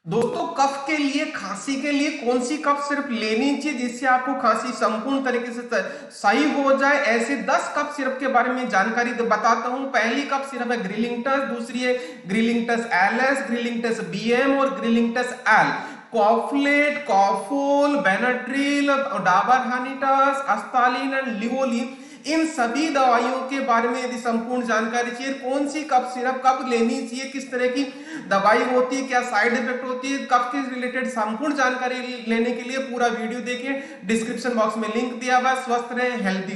दोस्तों, कफ के लिए, खांसी के लिए कौन सी कफ सिर्फ लेनी चाहिए जिससे आपको खांसी संपूर्ण तरीके से सही हो जाए? ऐसे 10 कफ सिरप के बारे में जानकारी बताता हूं। पहली कफ सिरप है ग्रिलिंगटस, दूसरी है ग्रिलिंगटस एलएस, ग्रिलिंगटस बीएम और Grilinctus L. कॉफलेट, कॉफोल, Benadryl, Dabur हानिटास, अस्तालिन and लिवोलिन, इन सभी दवाइयों के बारे में यदि संपूर्ण जानकारी चाहिए, कौन सी कफ सिरप कब लेनी चाहिए, किस तरह की दवाई होती है, क्या साइड इफेक्ट होती है, कफ के रिलेटेड संपूर्ण जानकारी लेने के लिए पूरा वीडियो देखिए। डिस्क्रिप्शन बॉक्स में लिंक दिया हुआ है। स्वस्थ रहें, हेल्दी